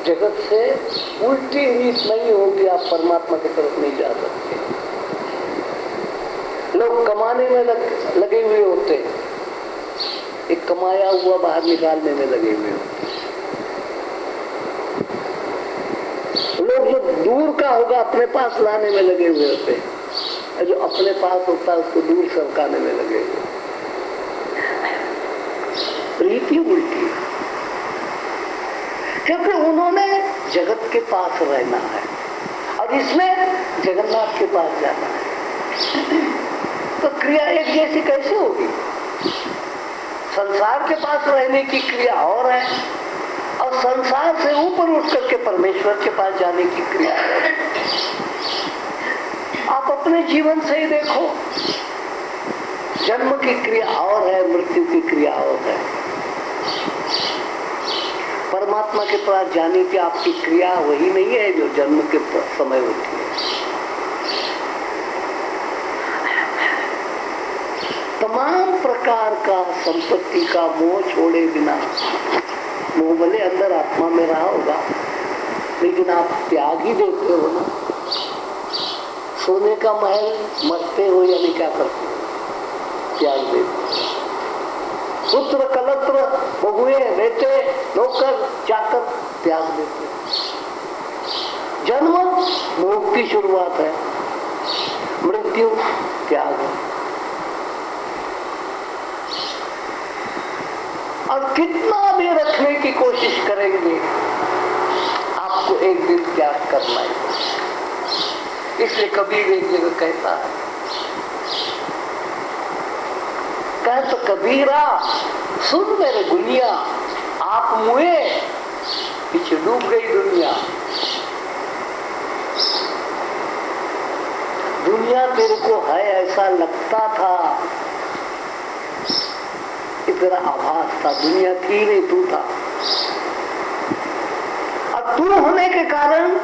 जगत से उल्टी रीत नहीं होगी, आप परमात्मा की तरफ नहीं जा सकते। लोग कमाने में लगे हुए होते, एक कमाया हुआ बाहर निकालने में लगे हुए होते। लोग जो दूर का होगा अपने पास लाने में लगे हुए होते हैं, और जो अपने पास होता है उसको दूर सरकाने में लगे हुए। रीति उल्टी, क्योंकि उन्होंने जगत के पास रहना है और इसमें जगन्नाथ के पास जाना है। तो क्रिया एक जैसी कैसे होगी? संसार के पास रहने की क्रिया और है और संसार से ऊपर उठ करके परमेश्वर के पास जाने की क्रिया है। आप अपने जीवन से ही देखो, जन्म की क्रिया और है, मृत्यु की क्रिया और है। परमात्मा के पास जाने की आपकी क्रिया वही नहीं है जो जन्म के समय होती है। तमाम प्रकार का संपत्ति का मोह छोड़े बिना, मोह भले अंदर आत्मा में रहा होगा लेकिन आप त्याग ही देते हो ना। सोने का महल मरते हो यानी क्या करते हो? त्याग देते। पुत्र कलत्र बहुए बेटे नौकर चाकर त्याग देते। जन्म भोग की शुरुआत है, मृत्यु त्याग है। और कितना भी रखने की कोशिश करेंगे आपको एक दिन त्याग करना है। इसलिए कबीर एक जगह कहता है, कह तो कबीरा सुन मेरे गुनिया, आप मुए पीछे डूब गई दुनिया। दुनिया तेरे को है ऐसा लगता था, तेरा आभास था, दुनिया थी नहीं, तू था। अब तू होने के कारण,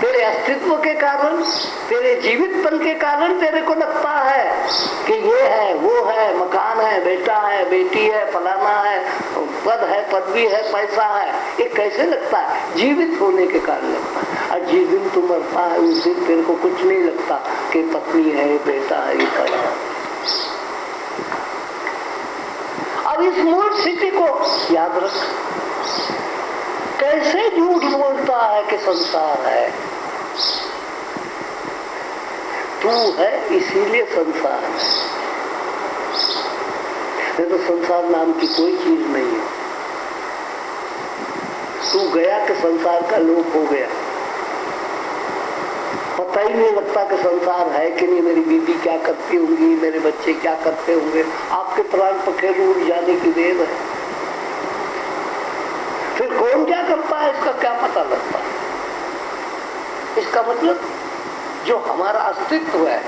तेरे अस्तित्व के कारण, तेरे जीवितपन के कारण तेरे को लगता है कि ये है, वो है, मकान है, बेटा है, बेटी है, फलाना है, पद है, पदवी है, पैसा है। ये कैसे लगता है? जीवित होने के कारण लगता है। और जिस दिन तू मरता है उस दिन तेरे को कुछ नहीं लगता कि पत्नी है, बेटा है, पैसा। अब इस मूल स्थिति को याद रख। कैसे झूठ बोलता है कि संसार है? तू है इसीलिए संसार है, नहीं तो संसार नाम की कोई चीज नहीं है। तू गया कि संसार का लोप हो गया, पता ही नहीं लगता कि संसार है कि नहीं। मेरी बीवी क्या करती होंगी, मेरे बच्चे क्या करते होंगे, आपके प्राण पखेरु उड़ जाने की देर है। फिर कौन क्या करता है इसका क्या पता लगता है? इसका मतलब जो हमारा अस्तित्व है,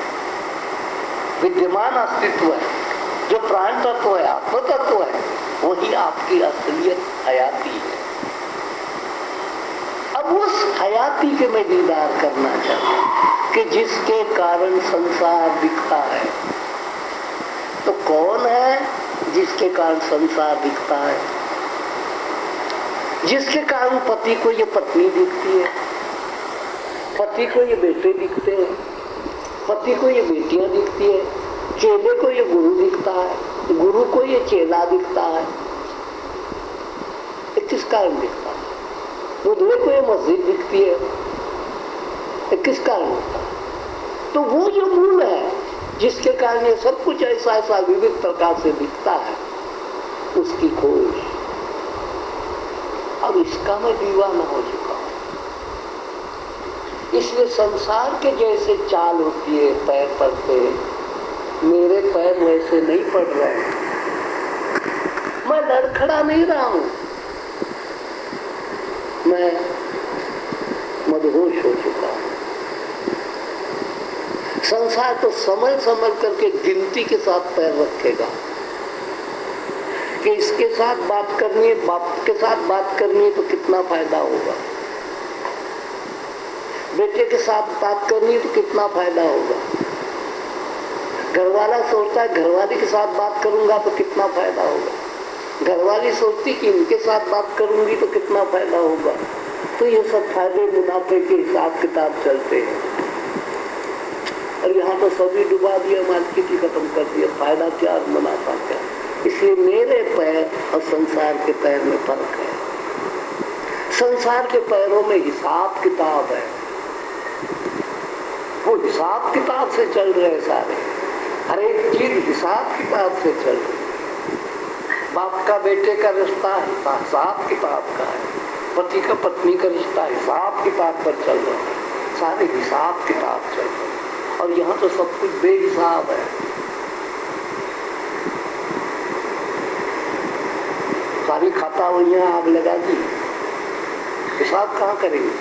विद्यमान अस्तित्व है, जो प्राण तत्व है, आत्म तत्व है, वही आपकी असलियत हयाती है। अब उस हयाती के मैं दीदार करना चाहता हूं कि जिसके कारण संसार दिखता है। तो कौन है जिसके कारण संसार दिखता है? जिसके कारण पति को ये पत्नी दिखती है, पति को ये बेटे दिखते हैं, पति को ये बेटियां दिखती है, चेले को ये गुरु दिखता है, गुरु को ये चेला दिखता है। ये किस कारण दिखता है? बुधवे को ये मस्जिद दिखती है, ये किस कारण दिखता है? तो वो जो मूल है जिसके कारण ये सब कुछ ऐसा ऐसा विविध प्रकार से दिखता है, उसकी खोज। अब इसका मैं दीवाना हो चुका हूं। इसलिए संसार के जैसे चाल होती है, पैर पड़ते हैं, मेरे पैर वैसे नहीं पड़ रहे हैं। मैं लड़खड़ा नहीं रहा हूं, मैं मदहोश हो चुका हूं। संसार तो समझ समझ करके गिनती के साथ पैर रखेगा कि इसके साथ बात करनी है, बाप के साथ बात करनी है तो कितना फायदा होगा, बेटे के साथ बात करनी है तो कितना फायदा होगा, घरवाला सोचता है घरवाली के साथ बात करूंगा तो कितना फायदा होगा। घरवाली सोचती कि इनके साथ बात करूंगी तो कितना फायदा होगा, तो ये सब फायदे मुनाफे के हिसाब किताब चलते हैं। और यहाँ तो सभी डुबा दिया, मार्केट ही खत्म कर दिया, फायदा क्या मुनाफा क्या। इसलिए मेरे पैर और संसार के पैर में फर्क है। संसार के पैरों में हिसाब किताब है, वो हिसाब किताब से चल रहे सारे, हर एक चीज हिसाब किताब से चल रही। बाप का बेटे का रिश्ता हिसाब किताब का है, पति का पत्नी का रिश्ता हिसाब किताब पर चल रहा है, सारे हिसाब किताब चल रहे हैं। और यहाँ तो सब कुछ बेहिसाब है। सारी खाता वही आग लगा दी, हिसाब कहाँ करेंगे?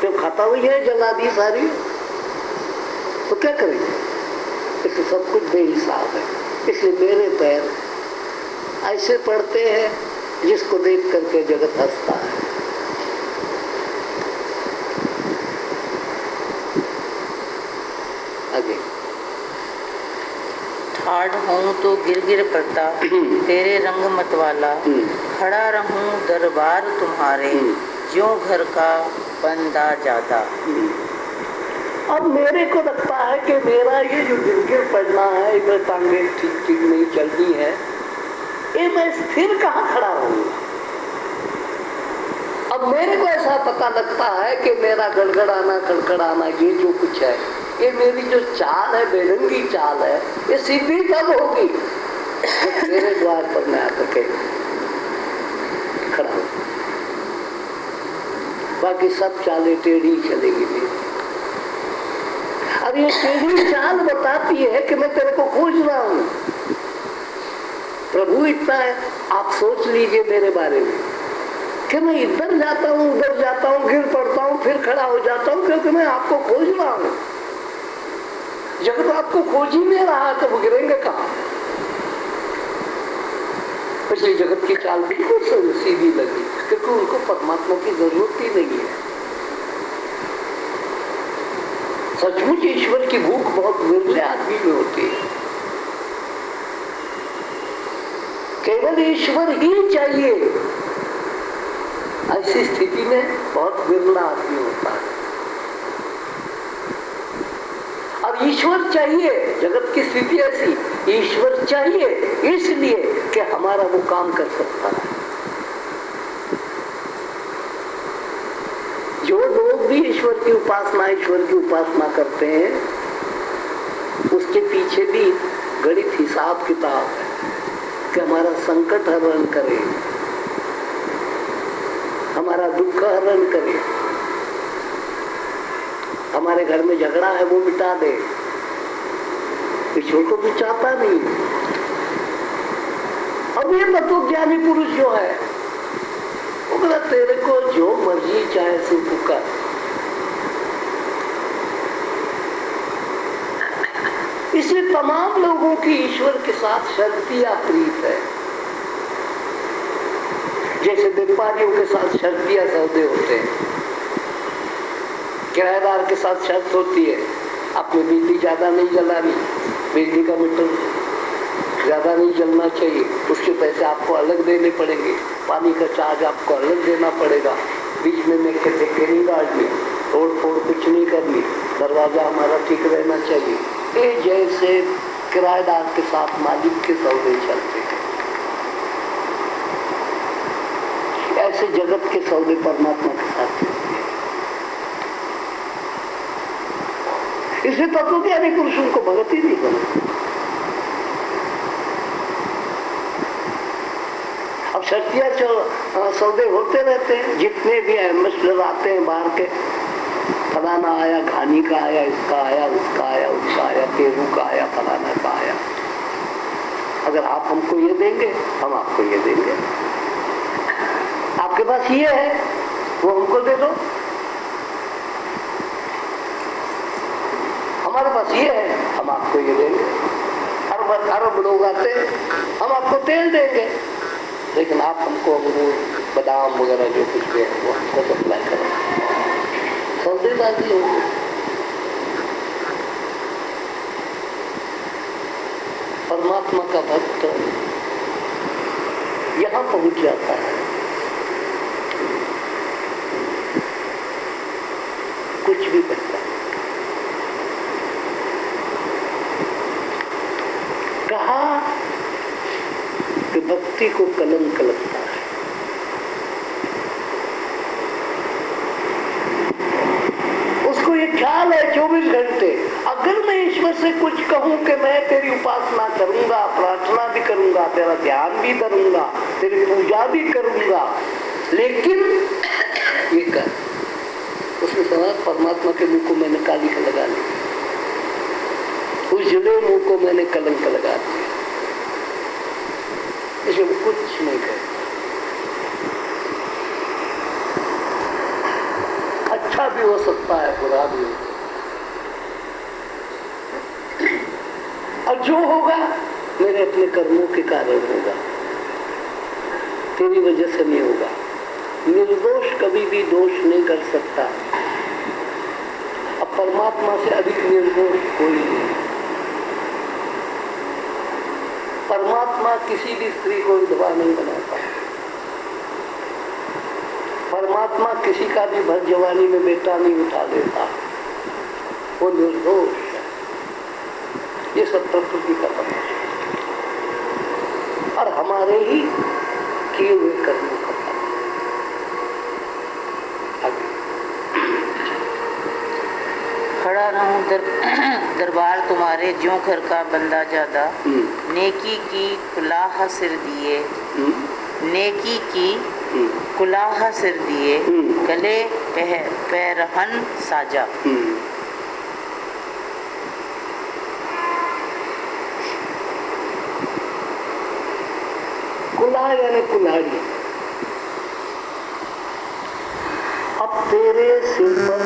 जब खाता वही है जला दी सारी, तो क्या करेंगे? इसलिए सब कुछ बेहिसाब है। इसलिए मेरे पैर ऐसे पड़ते हैं जिसको देख करके जगत हंसता है। आगे ठाड़ हूँ तो गिर गिर पड़ता, तेरे रंग मतवाला, खड़ा रहूं दरबार तुम्हारे, ज्यों घर का बंदा ज्यादा। अब मेरे को लगता है कि मेरा ये जो गिर गिर पड़ना है, इधर टांगे ठीक ठीक नहीं चलती है, ये मैं स्थिर कहाँ खड़ा रहूंगा। अब मेरे को ऐसा पता लगता है कि मेरा गड़गड़ाना खड़खड़ाना ये जो कुछ है, ये मेरी जो चाल है, बेरंगी चाल है, ये सीधी तब होगी जब मेरे द्वार पर मैं आकर के खड़ा हूं। बाकी सब चालें टेढ़ी चलेगी मेरी। अब ये टेढ़ी चाल बताती है कि मैं तेरे को खोज रहा हूं। प्रभु इतना है, आप सोच लीजिए मेरे बारे में कि मैं इधर जाता हूँ उधर जाता हूँ, गिर पड़ता हूँ फिर खड़ा हो जाता हूँ, क्योंकि मैं आपको खोज रहा हूँ। जगत आपको खोज ही नहीं रहा तो वो गिरेंगे कहाँ? इसलिए जगत की चाल बिल्कुल सीधी लगी, क्योंकि उनको परमात्मा की जरूरत ही नहीं है। सचमुच ईश्वर की भूख बहुत विरले आदमी में होती है। केवल ईश्वर ही चाहिए, ऐसी स्थिति में बहुत विरला आदमी होता है। और ईश्वर चाहिए, जगत की स्थिति ऐसी, ईश्वर चाहिए इसलिए कि हमारा वो काम कर सकता है। जो लोग भी ईश्वर की उपासना करते हैं, उसके पीछे भी गणित हिसाब किताब है कि हमारा संकट हरण करे, हमारा दुख हरण करे, हमारे घर में झगड़ा है वो मिटा दे। ईश्वर को भी चाहता नहीं। अब ये तत्वज्ञानी पुरुष जो है, वो बोला तेरे को जो मर्जी चाहे सो पुकार। इसलिए तमाम लोगों की ईश्वर के साथ शर्तिया प्रीत है। जैसे व्यापारियों के साथ शर्तिया सौदे होते हैं, किराएदार के साथ शर्त होती है, आपने बिजली ज्यादा नहीं जलानी, बिजली का मीटर ज्यादा नहीं जलना चाहिए, उसके पैसे आपको अलग देने पड़ेंगे, पानी का चार्ज आपको अलग देना पड़ेगा, बीच में धक्के नहीं डालनी, तोड़ फोड़ कुछ नहीं करनी, दरवाजा हमारा ठीक रहना चाहिए। ये जैसे किराएदार के साथ मालिक के सौदे चलते हैं, ऐसे जगत के सौदे परमात्मा के साथ चलते हैं। इसलिए तत्वज्ञानी पुरुषों को भगत ही नहीं करते। अब शर्तिया सौदे होते रहते हैं, जितने भी एम्बेसडर आते हैं बाहर के, फलाना आया, घानी का आया, इसका आया, उसका आया, उसका आया, पेरू का आया, फलाना का आया। अगर आप हमको ये देंगे, हम आपको ये देंगे। आपके पास ये है, वो हमको दे दो। हमारे पास ये है, हम आपको ये देंगे। अरब लोग आते हैं, हम आपको तेल देंगे, लेकिन आप हमको अमरूद, बादाम वगैरह जो कुछ भी है वो हमको सप्लाई करो। सौदेबाजी होगी। परमात्मा का भक्त यहां पहुंच जाता है। कुछ भी करता है। कहा कि भक्ति को कलंक लगता है। उसको ये ख्याल है 24 घंटे, अगर मैं ईश्वर से कुछ कहूं कि मैं तेरी उपासना करूंगा, प्रार्थना भी करूंगा, तेरा ध्यान भी करूंगा, तेरी पूजा भी करूंगा, लेकिन ये कर, उसने समझा परमात्मा के मुंह को मैंने काली का लगा ली, उजले मुंह को मैंने कलंक लगा दिया, इसे वो कुछ नहीं कहता। अच्छा भी हो सकता है, बुरा भी हो सकता है, और जो होगा मेरे अपने कर्मों के कारण होगा, तेरी वजह से नहीं होगा। निर्दोष कभी भी दोष नहीं कर सकता। अब परमात्मा से अधिक निर्दोष कोई नहीं। परमात्मा किसी भी स्त्री को विधवा नहीं बनाता। परमात्मा किसी का भी भर जवानी में बेटा नहीं उठा देता, वो निर्दोष है। ये सब प्रकृति का तमाशा और हमारे ही किए हुए कर्मों का फल। खड़ा रहूं दरबार तुम्हारे, ज्यों घर का बंदा ज्यादा, नेकी की कुलाह सिर दिए, नेकी की कुलाह सिर दिए, गले पैरहन साजा। कुलाह यानी कुल्हाड़ी। अब तेरे सिर पर,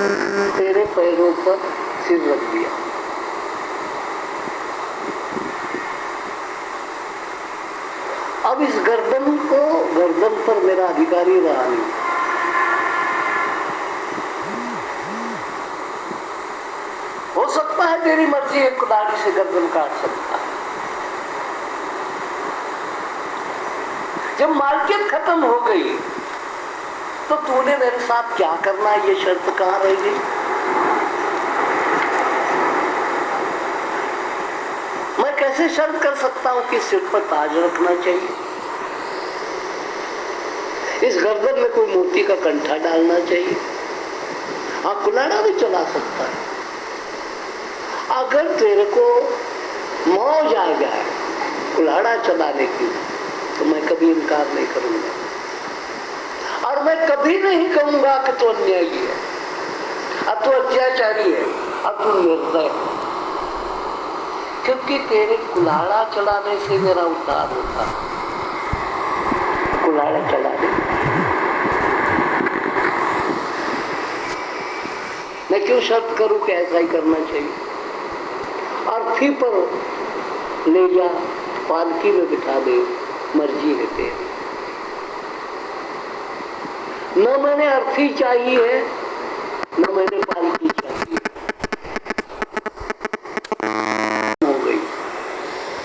तेरे पैरों पर सिर रख दिया। अब इस गर्दन पर मेरा अधिकारी रहा नहीं। हो सकता है तेरी मर्जी एक कुल्हाड़ी से गर्दन काट सकता है। जब मालकियत खत्म हो गई तो तूने मेरे साथ क्या करना है, ये शर्त कहां रह गई? मैं कैसे शर्त कर सकता हूं कि सिर पर ताज रखना चाहिए, इस गर्दन में कोई मोती का कंठा डालना चाहिए? हाँ, कुल्हाड़ा भी चला सकता है। अगर तेरे को मौज आ जाए कुल्हाड़ा चलाने की तो मैं कभी इनकार नहीं करूंगा, और मैं कभी नहीं कहूंगा कि तू अन्यायी है, अब तू अत्याचारी है, अब तू निर्दय है, क्योंकि तेरे कुल्हाड़ा चलाने से मेरा उद्धार होता है। कुल्हाड़ा चला दे, मैं क्यों शर्त करूं कि ऐसा ही करना चाहिए? अर्थी पर ले जा, पालकी में बिठा दे, मर्जी है तेरी। न मैंने अर्थी चाहिए है, न मैंने पालकी चाहिए। हो गई,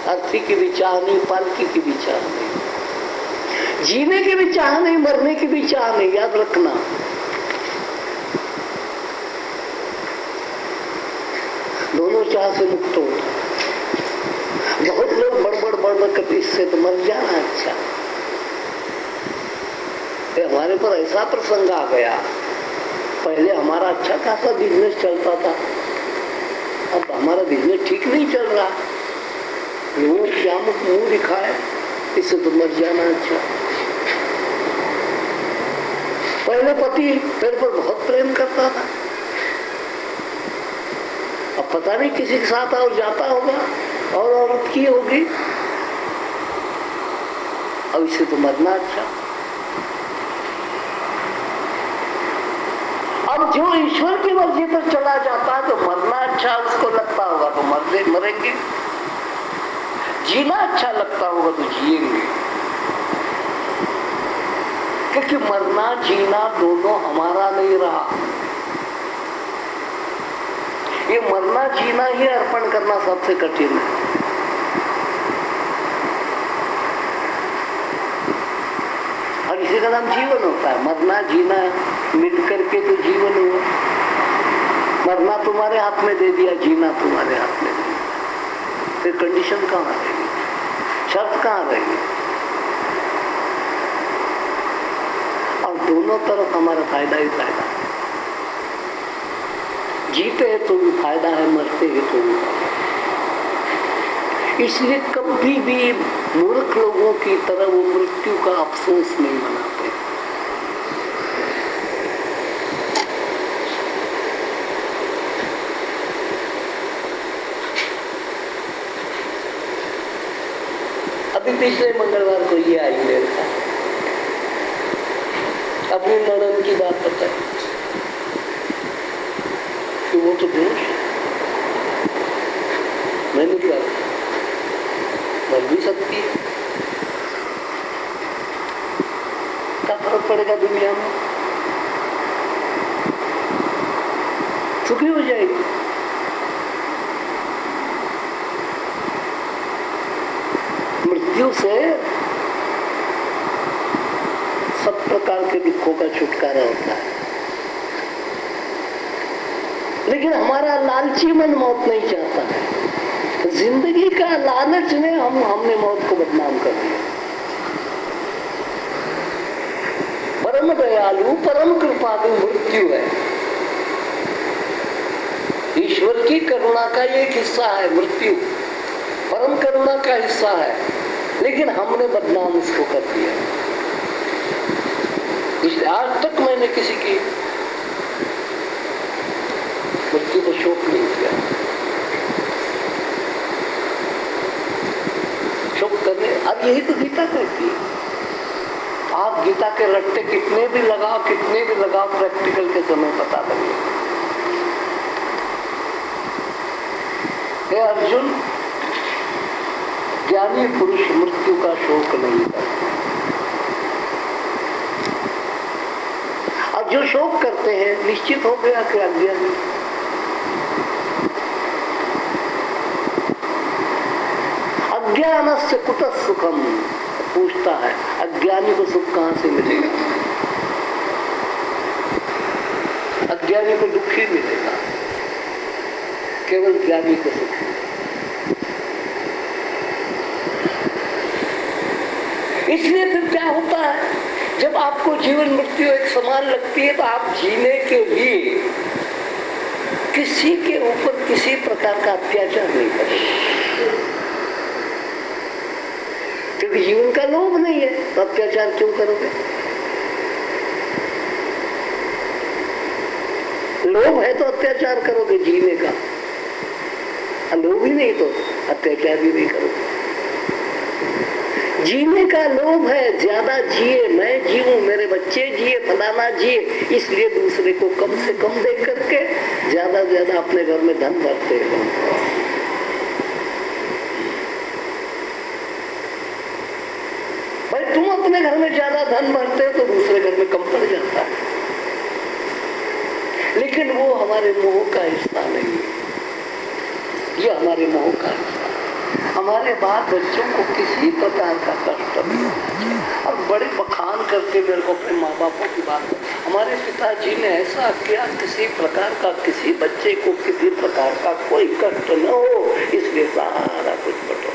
अर्थी की भी चाह नहीं, पालकी की भी चाह नहीं, जीने की भी चाह नहीं, मरने की भी चाह नहीं। याद रखना, दोनों चाह से मुक्त हो। बहुत लोग बड़बड़ करते, इससे तो मर जाना अच्छा। हमारे पर ऐसा प्रसंग आ गया, पहले हमारा अच्छा खासा बिजनेस चलता था, अब हमारा बिजनेस ठीक नहीं चल रहा, लोग क्या मुंह दिखाए, इससे तो मर जाना अच्छा। पहले पति मेरे पर बहुत प्रेम करता था, अब पता नहीं किसी के साथ और जाता होगा और औरत की होगी, अब इससे तो मरना अच्छा। अब जो ईश्वर की मर्जी पर चला जाता है तो मरना अच्छा उसको लगता होगा तो मरेंगे, जीना अच्छा लगता होगा तो जिएंगे, क्योंकि मरना जीना दोनों हमारा नहीं रहा। ये मरना जीना ही अर्पण करना सबसे कठिन है। और इसी का नाम जीवन होता है। मरना जीना मिल करके तो जीवन हुआ। मरना तुम्हारे हाथ में दे दिया, जीना तुम्हारे हाथ में दे दिया, फिर कंडीशन कहाँ रहेगी, शर्त कहाँ रहेगी? और दोनों तरफ हमारा फायदा ही फायदा है। जीते हैं तो भी फायदा है, मरते हैं तो भी फायदा है। इसलिए कभी भी मूर्ख लोगों की तरह वो मृत्यु का अफसोस नहीं मनाते। अभी पिछले मंगलवार को ये आई मेरे पास, अपनी ननद की बात बताई कि वो तो बेहोश है। मैंने क्या, मर भी सकती है, क्या फर्क पड़ेगा दुनिया में, छुट्टी हो जाएगी। मृत्यु से सब प्रकार के दुखों का छुटकारा होता है, लेकिन हमारा लालची मन मौत नहीं चाहता। जिंदगी का लालच ने हमने मौत को बदनाम कर दिया। परम दयालु परम कृपालु मृत्यु है, ईश्वर की करुणा का एक हिस्सा है मृत्यु, परम करुणा का हिस्सा है, लेकिन हमने बदनाम उसको कर दिया। इसलिए आज तक मैंने किसी की मृत्यु को शोक नहीं किया। शोक करने, अब यही तो गीता कहती है। आप गीता के रट्टे कितने भी लगाओ प्रैक्टिकल के समय पता लगे। हे अर्जुन, ज्ञानी पुरुष मृत्यु का शोक नहीं करते, और जो शोक करते हैं निश्चित हो गया कि अज्ञानी। अज्ञानस्य कुतः सुखम, पूछता है अज्ञानी को सुख कहां से मिलेगा? अज्ञानी को दुख ही मिलेगा, केवल ज्ञानी को सुख। इसलिए फिर क्या होता है, जब आपको जीवन मृत्यु एक समान लगती है तो आप जीने के लिए किसी के ऊपर किसी प्रकार का अत्याचार नहीं करेंगे, क्योंकि जीवन का लोभ नहीं है, तो अत्याचार क्यों करोगे? लोभ है तो अत्याचार करोगे जीने का, लोभ ही नहीं तो अत्याचार भी नहीं करोगे। जीने का लोभ है, ज्यादा जिए, मैं जीऊं, मेरे बच्चे जिए, फलाना जिए, इसलिए दूसरे को कम से कम दे करके ज्यादा ज्यादा अपने घर में धन भरते हो। भाई तुम अपने घर में ज्यादा धन भरते हो तो दूसरे घर में कम पड़ जाता है, लेकिन वो हमारे मोह का हिस्सा नहीं है, ये हमारे मोह का हिस्सा। हमारे बाल बच्चों को किसी प्रकार का कष्ट नहीं होना चाहिए। और बड़े बखान करके मेरे को अपने माँ बापों की बात, हमारे पिताजी ने ऐसा किया, किसी प्रकार का किसी बच्चे को किसी प्रकार का कोई कष्ट न हो, इसलिए सारा कुछ बटो।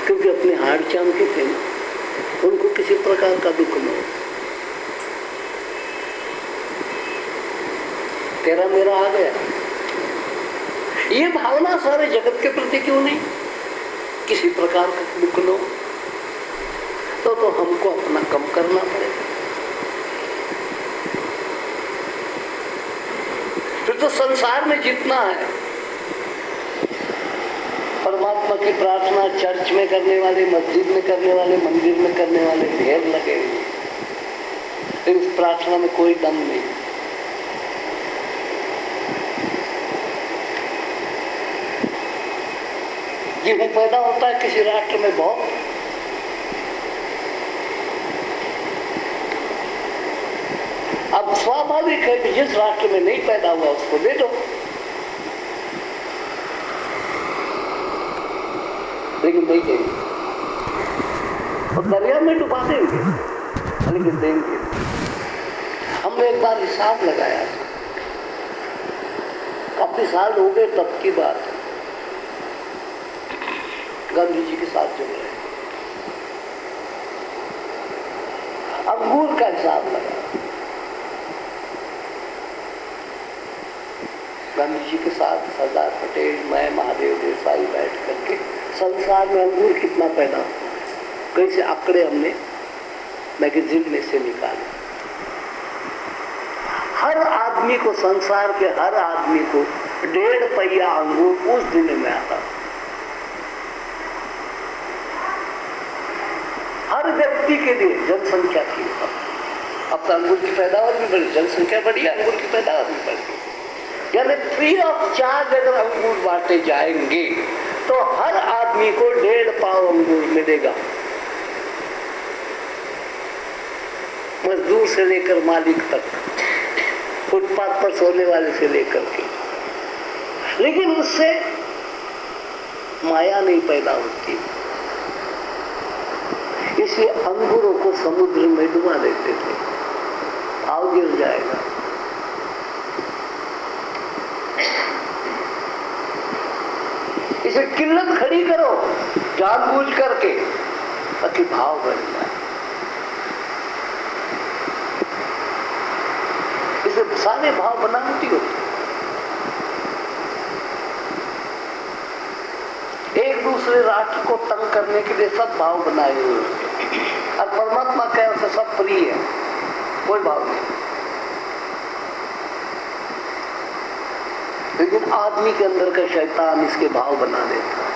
क्योंकि अपने हाड़ चाम के थे ना, उनको किसी प्रकार का दुख न हो। तेरा मेरा आ गया, ये भावना सारे जगत के प्रति क्यों नहीं? किसी प्रकार का दुख लो तो हमको अपना कम करना पड़ेगा। फिर तो संसार में जितना है, परमात्मा की प्रार्थना चर्च में करने वाले, मस्जिद में करने वाले, मंदिर में करने वाले ढेर लगे हुए, फिर उस प्रार्थना में कोई दम नहीं। गेहूं पैदा होता है किसी राष्ट्र में बहुत, अब स्वाभाविक है कि जिस राष्ट्र में नहीं पैदा हुआ उसको दे दो। लेकिन नहीं देंगे, और दरिया में डुबा देंगे लेकिन देंगे। हमने एक बार हिसाब लगाया, काफी साल हो गए तब की बात, गांधी जी के साथ जुड़ रहे, अंगूर का हिसाब लगा, गांधी जी के साथ सरदार पटेल, मैं, महादेव देसाई बैठ करके संसार में अंगूर कितना पैदा हुआ, कैसे आंकड़े हमने मैगजीन में से निकाले। हर आदमी को, संसार के हर आदमी को 1.5 पहिया अंगूर उस दिन में आता, हर व्यक्ति के लिए, जनसंख्या की। अब तो अंगूर की पैदावार भी बढ़ी, जनसंख्या बढ़ी, अंगूर की पैदावार भी बढ़ी। यानी फ्री ऑफ चार्ज अगर अंगूर बांटे जाएंगे तो हर आदमी को 1.5 पाव अंगूर मिलेगा, मजदूर से लेकर मालिक तक, फुटपाथ पर सोने वाले से लेकर के। लेकिन उससे माया नहीं पैदा होती, इसलिए अंगूरों को समुद्र में डुबा देते थे, भाव गिर जाएगा। इसे किल्लत खड़ी करो जानबूझ करके ताकि भाव बढ़ जाए। इसे सारे भाव बनावटी होते, एक दूसरे राष्ट्र को तंग करने के लिए सब भाव बनाए हुए होते, और परमात्मा क्या उसे सब फ्री है, कोई भाव नहीं। लेकिन आदमी के अंदर का शैतान इसके भाव बना देता है।